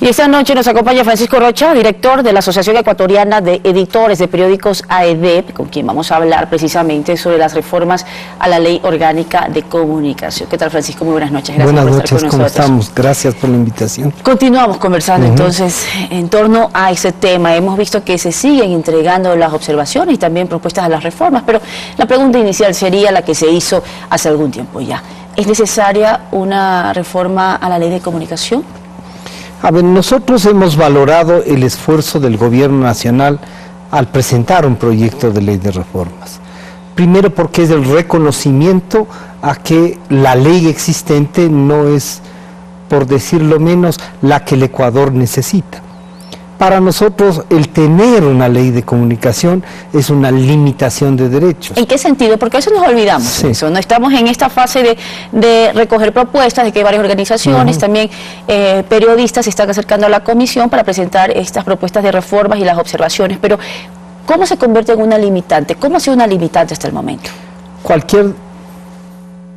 Y esta noche nos acompaña Francisco Rocha, director de la Asociación Ecuatoriana de Editores de Periódicos AEDEP, con quien vamos a hablar precisamente sobre las reformas a la Ley Orgánica de Comunicación. ¿Qué tal, Francisco? Muy buenas noches. Gracias por estar con nosotros. ¿Cómo estamos? Gracias por la invitación. Continuamos conversando entonces en torno a ese tema. Hemos visto que se siguen entregando las observaciones y también propuestas a las reformas, pero la pregunta inicial sería la que se hizo hace algún tiempo ya. ¿Es necesaria una reforma a la Ley de Comunicación? A ver, nosotros hemos valorado el esfuerzo del Gobierno Nacional al presentar un proyecto de ley de reformas. Primero porque es el reconocimiento a que la ley existente no es, por decirlo menos, la que el Ecuador necesita. Para nosotros el tener una ley de comunicación es una limitación de derechos. ¿En qué sentido? Porque eso nos olvidamos. Sí. Eso, no estamos en esta fase de recoger propuestas, de que varias organizaciones, también periodistas se están acercando a la comisión para presentar estas propuestas de reformas y las observaciones. Pero, ¿cómo se convierte en una limitante? ¿Cómo ha sido una limitante hasta el momento? Cualquier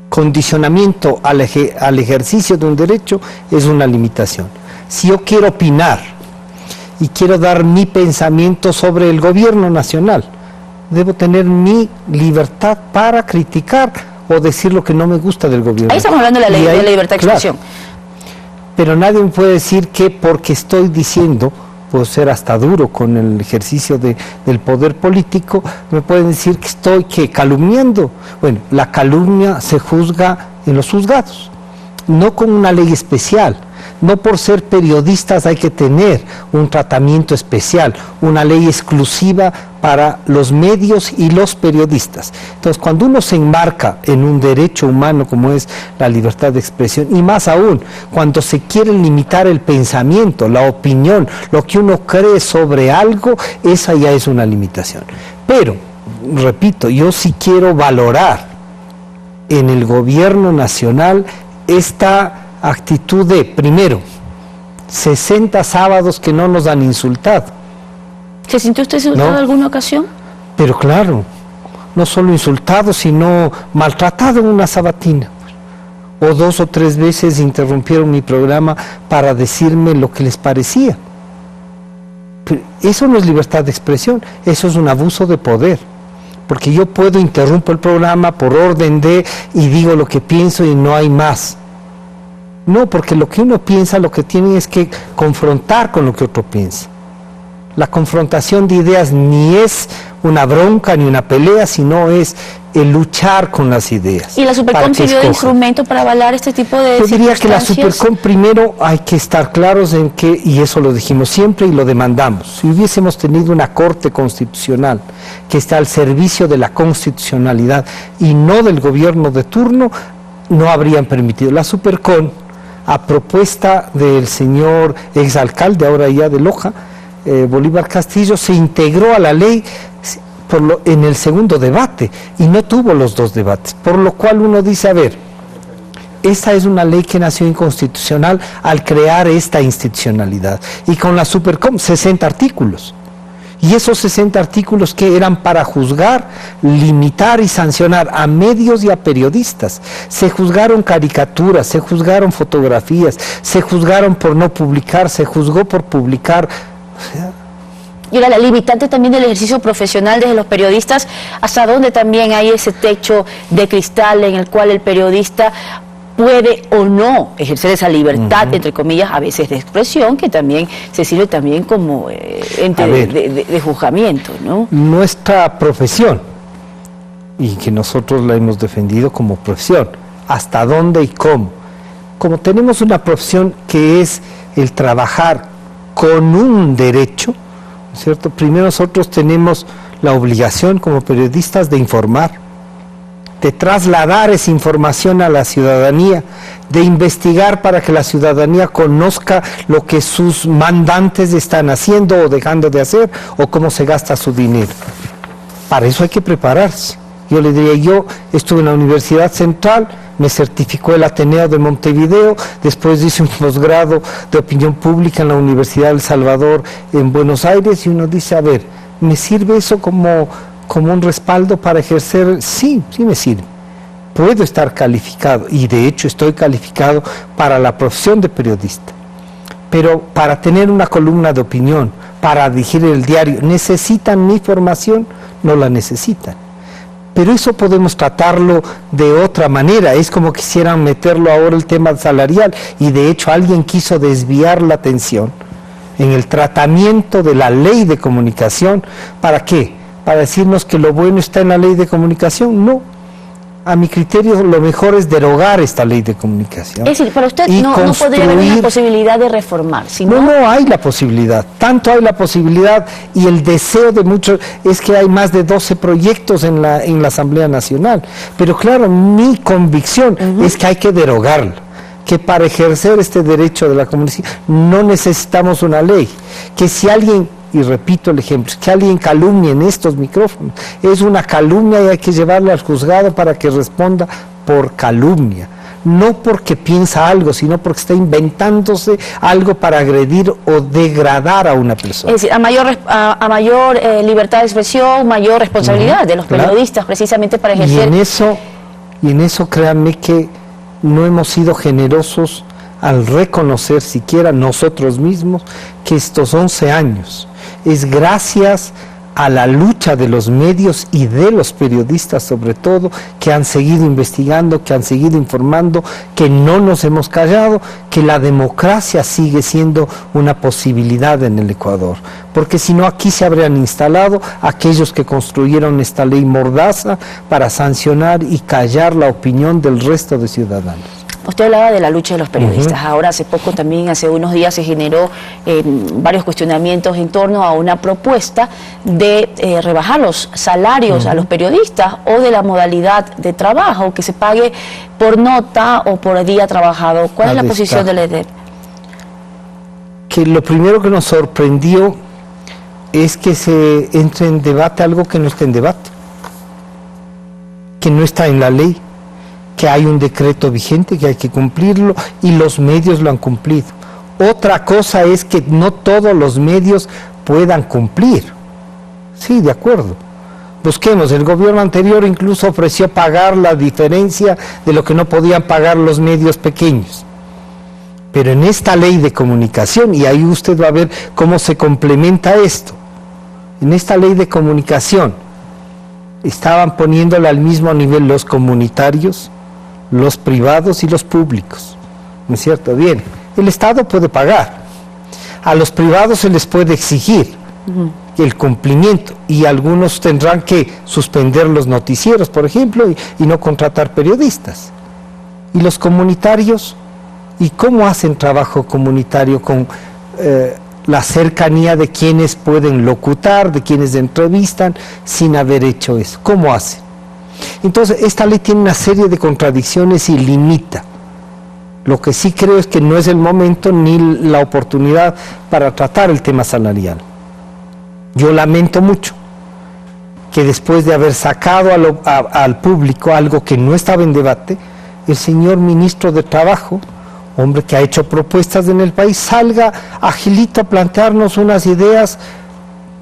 condicionamiento al ejercicio de un derecho es una limitación. Si yo quiero opinar y quiero dar mi pensamiento sobre el gobierno nacional, debo tener mi libertad para criticar o decir lo que no me gusta del gobierno. Ahí estamos hablando de la ley de la libertad de expresión. Claro, pero nadie me puede decir que porque estoy diciendo, puedo ser hasta duro con el ejercicio del poder político, me pueden decir que estoy calumniando. Bueno, la calumnia se juzga en los juzgados, no con una ley especial. No por ser periodistas hay que tener un tratamiento especial, una ley exclusiva para los medios y los periodistas. Entonces, cuando uno se enmarca en un derecho humano como es la libertad de expresión, y más aún, cuando se quiere limitar el pensamiento, la opinión, lo que uno cree sobre algo, esa ya es una limitación. Pero, repito, yo sí quiero valorar en el gobierno nacional esta actitud de, primero, 60 sábados que no nos han insultado. ¿Se sintió usted insultado en alguna ocasión? Pero claro, no solo insultado, sino maltratado en una sabatina. O 2 o 3 veces interrumpieron mi programa para decirme lo que les parecía. Pero eso no es libertad de expresión, eso es un abuso de poder. Porque yo puedo interrumpir el programa por orden de y digo lo que pienso y no hay más. No, porque lo que uno piensa, lo que tiene es que confrontar con lo que otro piensa. La confrontación de ideas ni es una bronca ni una pelea, sino es el luchar con las ideas. ¿Y la Supercom sirvió de instrumento para avalar este tipo de circunstancias? Yo diría que la Supercom, primero hay que estar claros en que, y eso lo dijimos siempre y lo demandamos, si hubiésemos tenido una Corte Constitucional que está al servicio de la constitucionalidad y no del gobierno de turno, no habrían permitido. La Supercom, a propuesta del señor exalcalde, ahora ya de Loja, Bolívar Castillo, se integró a la ley en el segundo debate y no tuvo los 2 debates, por lo cual uno dice, a ver, esta es una ley que nació inconstitucional al crear esta institucionalidad, y con la Supercom 60 artículos. Y esos 60 artículos que eran para juzgar, limitar y sancionar a medios y a periodistas. Se juzgaron caricaturas, se juzgaron fotografías, se juzgaron por no publicar, se juzgó por publicar. Y ahora la limitante también del ejercicio profesional desde los periodistas, hasta dónde también hay ese techo de cristal en el cual el periodista puede o no ejercer esa libertad, entre comillas, a veces de expresión, que también se sirve también como ente de juzgamiento, ¿no? Nuestra profesión, y que nosotros la hemos defendido como profesión, ¿hasta dónde y cómo? Como tenemos una profesión que es el trabajar con un derecho, ¿cierto? Primero nosotros tenemos la obligación como periodistas de informar, de trasladar esa información a la ciudadanía, de investigar para que la ciudadanía conozca lo que sus mandantes están haciendo o dejando de hacer, o cómo se gasta su dinero. Para eso hay que prepararse. Yo le diría, yo estuve en la Universidad Central, me certificó el Ateneo de Montevideo, después hice un posgrado de opinión pública en la Universidad del Salvador en Buenos Aires, y uno dice, a ver, ¿me sirve eso como un respaldo para ejercer? Sí, sí me sirve. Puedo estar calificado, y de hecho estoy calificado para la profesión de periodista. pero para tener una columna de opinión, para dirigir el diario, ¿necesitan mi formación? No la necesitan. Pero eso podemos tratarlo de otra manera. Es como quisieran meterlo ahora el tema salarial, y de hecho alguien quiso desviar la atención en el tratamiento de la ley de comunicación. ¿Para qué? Para decirnos que lo bueno está en la ley de comunicación. No. A mi criterio, lo mejor es derogar esta ley de comunicación. Es decir, para usted no podría haber una posibilidad de reformar, sino... No hay la posibilidad. Tanto hay la posibilidad y el deseo de muchos es que hay más de 12 proyectos en la Asamblea Nacional. Pero claro, mi convicción es que hay que derogarlo, que para ejercer este derecho de la comunicación no necesitamos una ley, que si alguien... Y repito el ejemplo, que alguien calumnie en estos micrófonos, es una calumnia y hay que llevarla al juzgado para que responda por calumnia. No porque piensa algo, sino porque está inventándose algo para agredir o degradar a una persona. Es decir, a mayor libertad de expresión, mayor responsabilidad de los periodistas, precisamente para ejercer... Y en eso créanme que no hemos sido generosos al reconocer siquiera nosotros mismos que estos 11 años es gracias a la lucha de los medios y de los periodistas sobre todo, que han seguido investigando, que han seguido informando, que no nos hemos callado, que la democracia sigue siendo una posibilidad en el Ecuador. Porque si no, aquí se habrían instalado aquellos que construyeron esta ley mordaza para sancionar y callar la opinión del resto de ciudadanos. Usted hablaba de la lucha de los periodistas. Ahora, hace poco también, hace unos días, se generó varios cuestionamientos en torno a una propuesta de rebajar los salarios a los periodistas o de la modalidad de trabajo, que se pague por nota o por día trabajado. ¿Cuál es la posición del EDEP? Que lo primero que nos sorprendió es que se entre en debate algo que no está en debate, que no está en la ley, que hay un decreto vigente, que hay que cumplirlo, y los medios lo han cumplido. Otra cosa es que no todos los medios puedan cumplir. Sí, de acuerdo. Busquemos, el gobierno anterior incluso ofreció pagar la diferencia de lo que no podían pagar los medios pequeños. Pero en esta ley de comunicación, y ahí usted va a ver cómo se complementa esto, en esta ley de comunicación estaban poniéndole al mismo nivel los comunitarios, los privados y los públicos, ¿no es cierto? Bien, el Estado puede pagar, a los privados se les puede exigir el cumplimiento, y algunos tendrán que suspender los noticieros, por ejemplo, y no contratar periodistas. ¿Y los comunitarios? ¿Y cómo hacen trabajo comunitario con la cercanía de quienes pueden locutar, de quienes entrevistan, sin haber hecho eso? ¿Cómo hacen? Entonces, esta ley tiene una serie de contradicciones y limita. Lo que sí creo es que no es el momento ni la oportunidad para tratar el tema salarial. Yo lamento mucho que después de haber sacado al público algo que no estaba en debate, el señor ministro de Trabajo, hombre que ha hecho propuestas en el país, salga agilito a plantearnos unas ideas.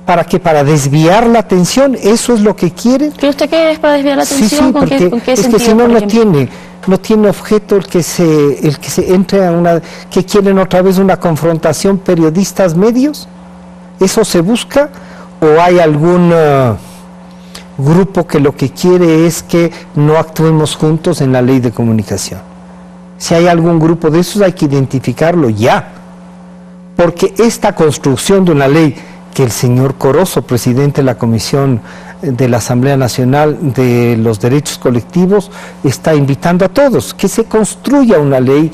¿Para qué? ¿Para desviar la atención? ¿Eso es lo que quiere? ¿Cree usted que es para desviar la atención? Sí, porque ¿Con qué es sentido, que si no, no tiene objeto el que se entre a una... ¿Que quieren otra vez una confrontación periodistas-medios? ¿Eso se busca? ¿O hay algún grupo que lo que quiere es que no actuemos juntos en la ley de comunicación? Si hay algún grupo de esos, hay que identificarlo ya. Porque esta construcción de una ley que el señor Corozo, presidente de la Comisión de la Asamblea Nacional de los Derechos Colectivos, está invitando a todos, que se construya una ley,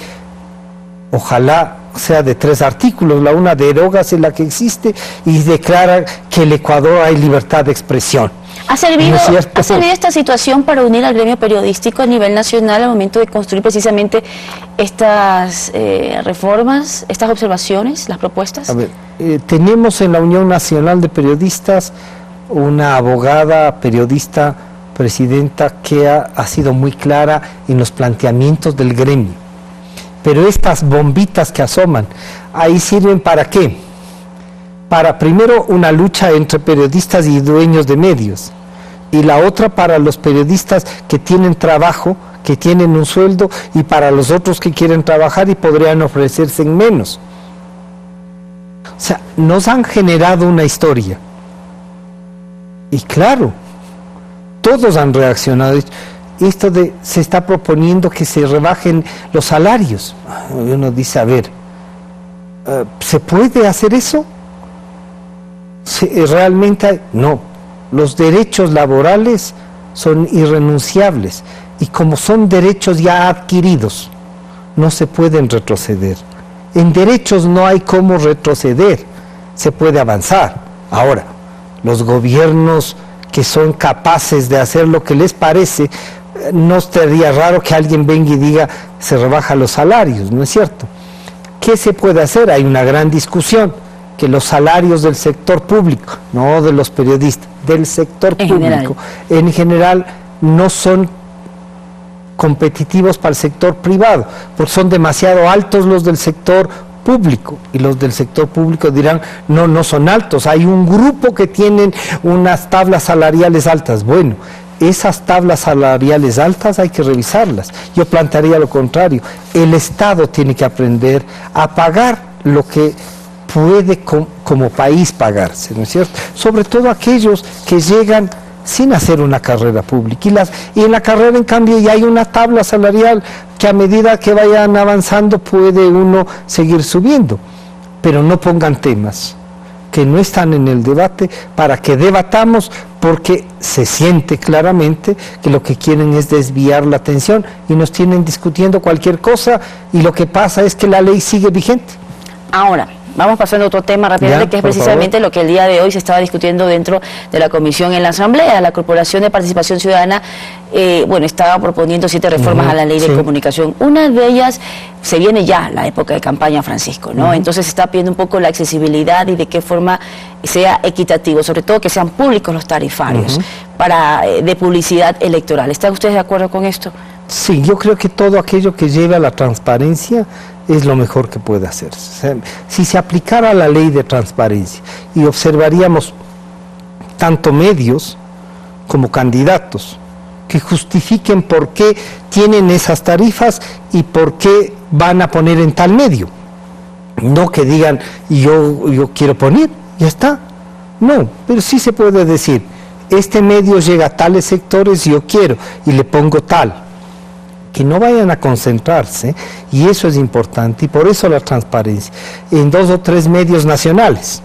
ojalá sea de 3 artículos, la una derógase la que existe y declara que en el Ecuador hay libertad de expresión. ¿Ha servido esta situación para unir al gremio periodístico a nivel nacional al momento de construir precisamente estas reformas, estas observaciones, las propuestas? A ver, tenemos en la Unión Nacional de Periodistas una abogada, periodista, presidenta, que ha sido muy clara en los planteamientos del gremio. Pero estas bombitas que asoman, ahí sirven ¿para qué? Para primero una lucha entre periodistas y dueños de medios, y la otra para los periodistas que tienen trabajo, que tienen un sueldo, y para los otros que quieren trabajar y podrían ofrecerse en menos. O sea, nos han generado una historia. Y claro, todos han reaccionado. Se está proponiendo que se rebajen los salarios. Y uno dice, a ver, ¿se puede hacer eso? Realmente no. Los derechos laborales son irrenunciables y como son derechos ya adquiridos, no se pueden retroceder. En derechos no hay cómo retroceder, se puede avanzar. Ahora, los gobiernos que son capaces de hacer lo que les parece, no estaría raro que alguien venga y diga se rebaja los salarios, ¿no es cierto? ¿Qué se puede hacer? Hay una gran discusión, que los salarios del sector público, no de los periodistas, del sector público, en general no son competitivos para el sector privado, porque son demasiado altos los del sector público, y los del sector público dirán, no son altos, hay un grupo que tienen unas tablas salariales altas. Bueno, esas tablas salariales altas hay que revisarlas. Yo plantearía lo contrario, el Estado tiene que aprender a pagar lo que puede como país pagarse, ¿no es cierto? Sobre todo aquellos que llegan sin hacer una carrera pública. Y en la carrera, en cambio, ya hay una tabla salarial que a medida que vayan avanzando puede uno seguir subiendo. Pero no pongan temas que no están en el debate para que debatamos, porque se siente claramente que lo que quieren es desviar la atención y nos tienen discutiendo cualquier cosa, y lo que pasa es que la ley sigue vigente. Ahora, vamos pasando a otro tema rápidamente, que es precisamente lo que el día de hoy se estaba discutiendo dentro de la comisión en la Asamblea. La Corporación de Participación Ciudadana, estaba proponiendo 7 reformas a la ley de comunicación. Una de ellas, se viene ya la época de campaña, Francisco, ¿no? Entonces se está pidiendo un poco la accesibilidad y de qué forma sea equitativo, sobre todo que sean públicos los tarifarios de publicidad electoral. ¿Están ustedes de acuerdo con esto? Sí, yo creo que todo aquello que lleve a la transparencia es lo mejor que puede hacerse. O sea, si se aplicara la ley de transparencia y observaríamos tanto medios como candidatos que justifiquen por qué tienen esas tarifas y por qué van a poner en tal medio. No que digan, yo quiero poner, ya está. No, pero sí se puede decir, este medio llega a tales sectores, yo quiero, y le pongo tal. Que no vayan a concentrarse, y eso es importante, y por eso la transparencia, en 2 o 3 medios nacionales,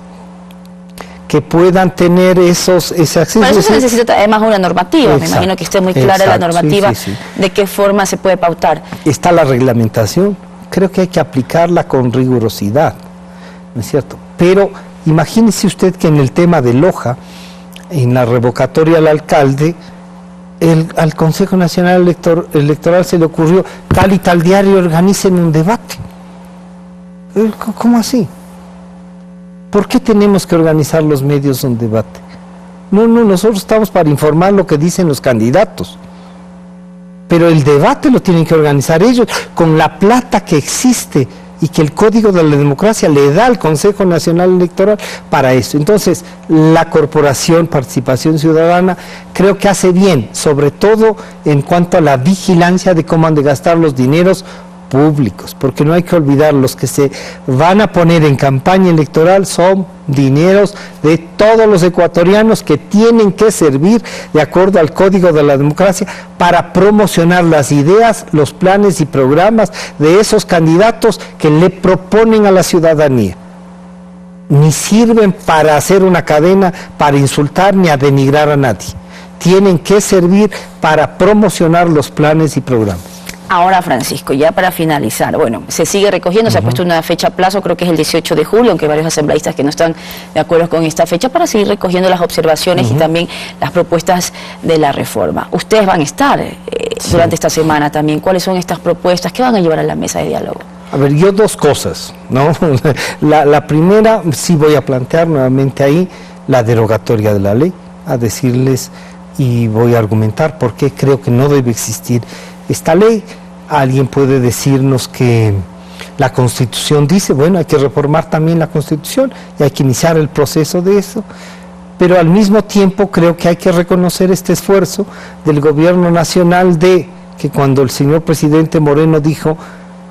que puedan tener ese acceso. Para eso se necesita además una normativa, me imagino que esté muy clara la normativa, de qué forma se puede pautar. Está la reglamentación, creo que hay que aplicarla con rigurosidad, ¿no es cierto? Pero imagínese usted que en el tema de Loja, en la revocatoria al alcalde, al Consejo Nacional Electoral se le ocurrió tal y tal diario organicen un debate. ¿Cómo así? ¿Por qué tenemos que organizar los medios un debate? No, nosotros estamos para informar lo que dicen los candidatos, pero el debate lo tienen que organizar ellos con la plata que existe y que el Código de la Democracia le da al Consejo Nacional Electoral para eso. Entonces, la Corporación Participación Ciudadana creo que hace bien, sobre todo en cuanto a la vigilancia de cómo han de gastar los dineros públicos, porque no hay que olvidar, los que se van a poner en campaña electoral son dineros de todos los ecuatorianos que tienen que servir de acuerdo al Código de la Democracia para promocionar las ideas, los planes y programas de esos candidatos que le proponen a la ciudadanía. Ni sirven para hacer una cadena, para insultar ni a denigrar a nadie. Tienen que servir para promocionar los planes y programas. Ahora, Francisco, ya para finalizar, se sigue recogiendo, se ha puesto una fecha a plazo, creo que es el 18 de julio, aunque hay varios asambleístas que no están de acuerdo con esta fecha, para seguir recogiendo las observaciones y también las propuestas de la reforma. Ustedes van a estar durante esta semana también. ¿Cuáles son estas propuestas? ¿Qué van a llevar a la mesa de diálogo? A ver, yo 2 cosas, ¿no? La primera, sí voy a plantear nuevamente ahí la derogatoria de la ley, a decirles, y voy a argumentar por qué creo que no debe existir esta ley. Alguien puede decirnos que la Constitución dice, hay que reformar también la Constitución y hay que iniciar el proceso de eso, pero al mismo tiempo creo que hay que reconocer este esfuerzo del gobierno nacional de que cuando el señor presidente Moreno dijo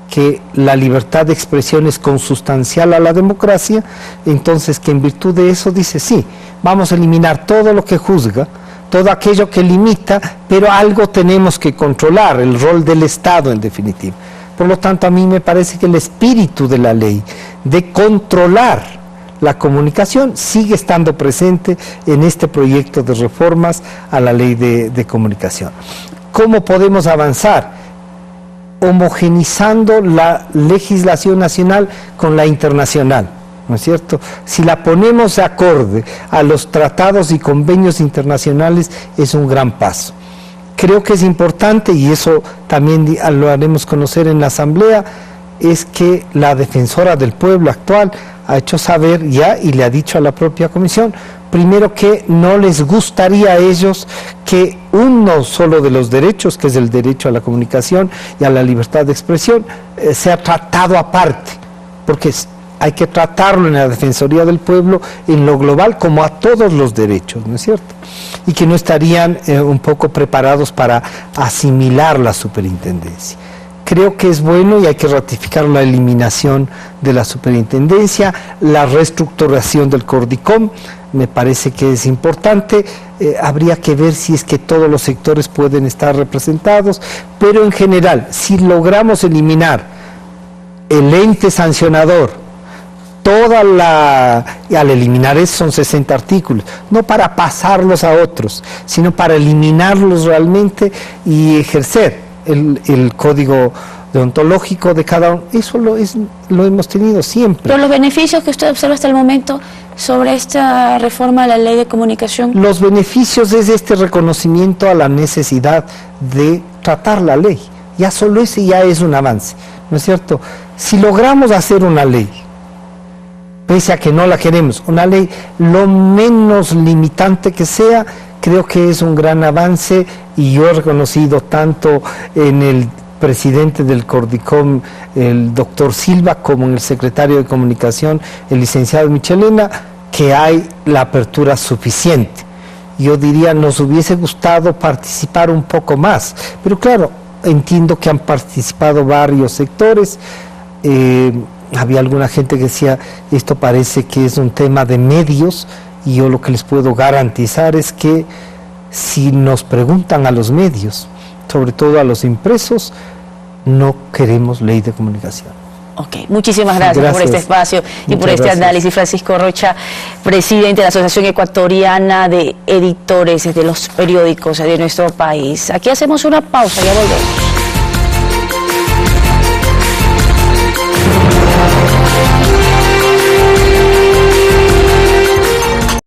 que la libertad de expresión es consustancial a la democracia, entonces que en virtud de eso dice, sí, vamos a eliminar todo lo que juzga, todo aquello que limita, pero algo tenemos que controlar, el rol del Estado en definitiva. Por lo tanto, a mí me parece que el espíritu de la ley de controlar la comunicación sigue estando presente en este proyecto de reformas a la ley de comunicación. ¿Cómo podemos avanzar? Homogenizando la legislación nacional con la internacional, ¿no es cierto? Si la ponemos de acorde a los tratados y convenios internacionales, es un gran paso. Creo que es importante, y eso también lo haremos conocer en la Asamblea, es que la defensora del pueblo actual ha hecho saber ya y le ha dicho a la propia comisión, primero que no les gustaría a ellos que uno solo de los derechos, que es el derecho a la comunicación y a la libertad de expresión, sea tratado aparte, porque hay que tratarlo en la Defensoría del Pueblo en lo global como a todos los derechos, ¿no es cierto? Y que no estarían un poco preparados para asimilar la superintendencia. Creo que es bueno y hay que ratificar la eliminación de la superintendencia, la reestructuración del CORDICOM, me parece que es importante, habría que ver si es que todos los sectores pueden estar representados, pero en general, si logramos eliminar el ente sancionador, al eliminar eso son 60 artículos, no para pasarlos a otros, sino para eliminarlos realmente y ejercer el código deontológico de cada uno. Eso lo hemos tenido siempre. Pero los beneficios que usted observa hasta el momento sobre esta reforma a la ley de comunicación. Los beneficios es este reconocimiento a la necesidad de tratar la ley. Ya solo ese ya es un avance, ¿no es cierto? Si logramos hacer una ley, pese a que no la queremos, una ley lo menos limitante que sea, creo que es un gran avance, y yo he reconocido tanto en el presidente del CORDICOM, el doctor Silva, como en el secretario de Comunicación, el licenciado Michelena, que hay la apertura suficiente. Yo diría, nos hubiese gustado participar un poco más, pero claro, entiendo que han participado varios sectores. Había alguna gente que decía, esto parece que es un tema de medios, y yo lo que les puedo garantizar es que si nos preguntan a los medios, sobre todo a los impresos, no queremos ley de comunicación. Ok, muchísimas gracias por este espacio y por este análisis. Francisco Rocha, presidente de la Asociación Ecuatoriana de Editores de los Periódicos de nuestro país. Aquí hacemos una pausa, ya volvemos.